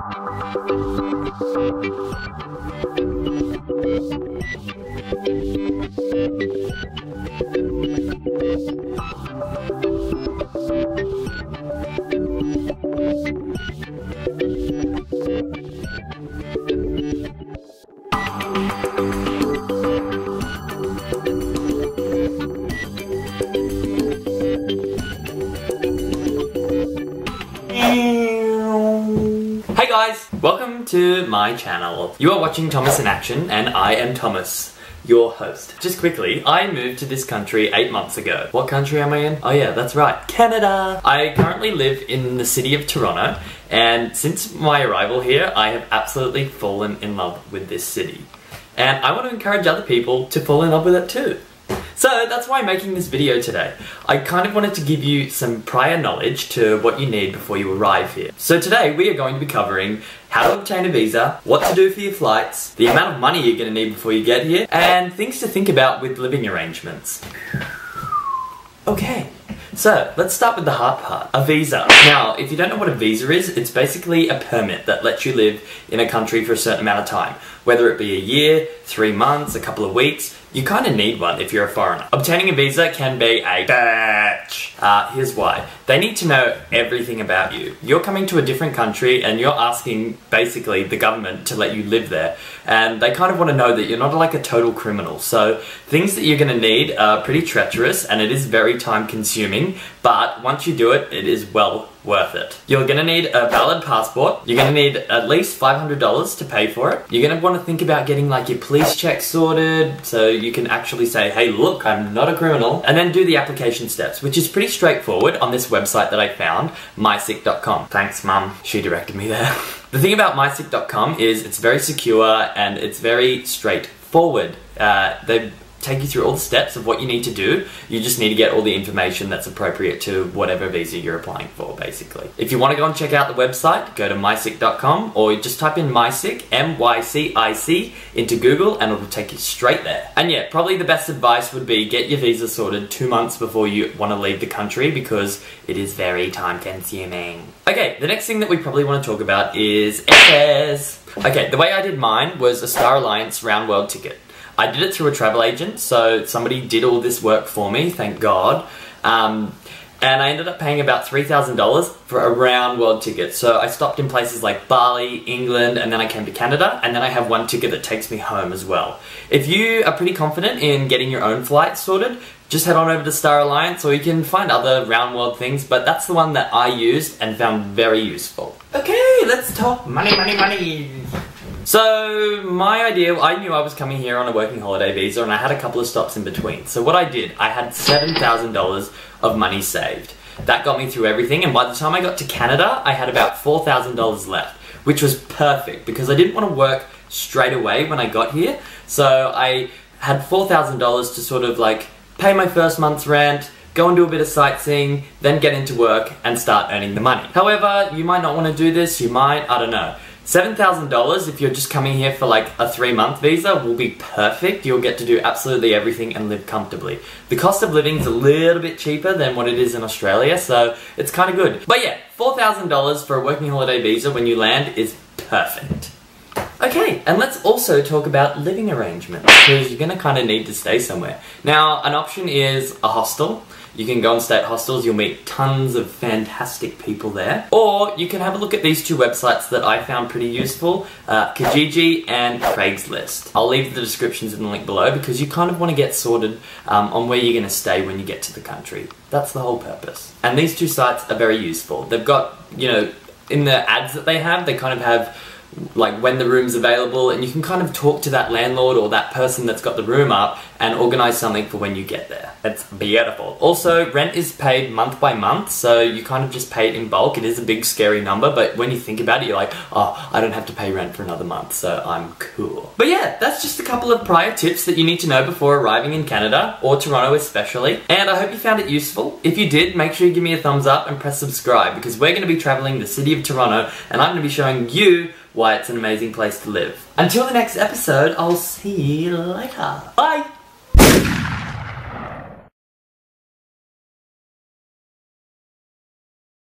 Hey guys, welcome to my channel. You are watching Thomas in Action and I am Thomas, your host. Just quickly, I moved to this country 8 months ago. What country am I in? Oh yeah, that's right, Canada! I currently live in the city of Toronto, and since my arrival here, I have absolutely fallen in love with this city. And I want to encourage other people to fall in love with it too. So that's why I'm making this video today. I kind of wanted to give you some prior knowledge to what you need before you arrive here. So today we are going to be covering how to obtain a visa, what to do for your flights, the amount of money you're going to need before you get here, and things to think about with living arrangements. Okay, so let's start with the hard part, a visa. Now, if you don't know what a visa is, it's basically a permit that lets you live in a country for a certain amount of time. Whether it be a year, 3 months, a couple of weeks, you kind of need one if you're a foreigner. Obtaining a visa can be a bitch. Here's why. They need to know everything about you. You're coming to a different country and you're asking, basically, the government to let you live there. And they kind of want to know that you're not like a total criminal. So, things that you're going to need are pretty treacherous and it is very time consuming. But once you do it, it is well worth it. You're going to need a valid passport. You're going to need at least $500 to pay for it. You're going to want to think about getting like your police check sorted so you can actually say, hey look, I'm not a criminal. And then do the application steps, which is pretty straightforward on this website that I found, mycic.com. Thanks mum, she directed me there. The thing about mycic.com is it's very secure and it's very straightforward. They take you through all the steps of what you need to do. You just need to get all the information that's appropriate to whatever visa you're applying for, basically. If you want to go and check out the website, go to mycic.com or just type in mycic, M-Y-C-I-C, into Google and it'll take you straight there. And yeah, probably the best advice would be get your visa sorted 2 months before you want to leave the country because it is very time consuming. Okay, the next thing that we probably want to talk about is airfares. Okay, the way I did mine was a Star Alliance round world ticket. I did it through a travel agent, so somebody did all this work for me, thank God. And I ended up paying about $3,000 for a round world ticket. So I stopped in places like Bali, England, and then I came to Canada, and then I have one ticket that takes me home as well. If you are pretty confident in getting your own flight sorted, just head on over to Star Alliance, or you can find other round world things, but that's the one that I used and found very useful. Okay, let's talk money, money, money. So, my idea, I knew I was coming here on a working holiday visa and I had a couple of stops in between. So what I did, I had $7,000 of money saved. That got me through everything, and by the time I got to Canada, I had about $4,000 left, which was perfect because I didn't want to work straight away when I got here. So I had $4,000 to sort of like pay my first month's rent, go and do a bit of sightseeing, then get into work and start earning the money. However, you might not want to do this, you might, I don't know. $7,000 if you're just coming here for like a 3-month visa will be perfect. You'll get to do absolutely everything and live comfortably. The cost of living is a little bit cheaper than what it is in Australia, so it's kind of good. But yeah, $4,000 for a working holiday visa when you land is perfect. Okay, and let's also talk about living arrangements, because you're going to kind of need to stay somewhere. Now, an option is a hostel. You can go and stay at hostels, you'll meet tons of fantastic people there. Or you can have a look at these two websites that I found pretty useful, Kijiji and Craigslist. I'll leave the descriptions in the link below because you kind of want to get sorted on where you're going to stay when you get to the country. That's the whole purpose. And these two sites are very useful. They've got, you know, in the ads that they kind of have like when the room's available, and you can kind of talk to that landlord or that person that's got the room up and organise something for when you get there. It's beautiful. Also, rent is paid month by month, so you kind of just pay it in bulk. It is a big scary number, but when you think about it, you're like, oh, I don't have to pay rent for another month, so I'm cool. But yeah, that's just a couple of prior tips that you need to know before arriving in Canada, or Toronto especially, and I hope you found it useful. If you did, make sure you give me a thumbs up and press subscribe, because we're going to be travelling the city of Toronto, and I'm going to be showing you why it's an amazing place to live. Until the next episode, I'll see you later. Bye!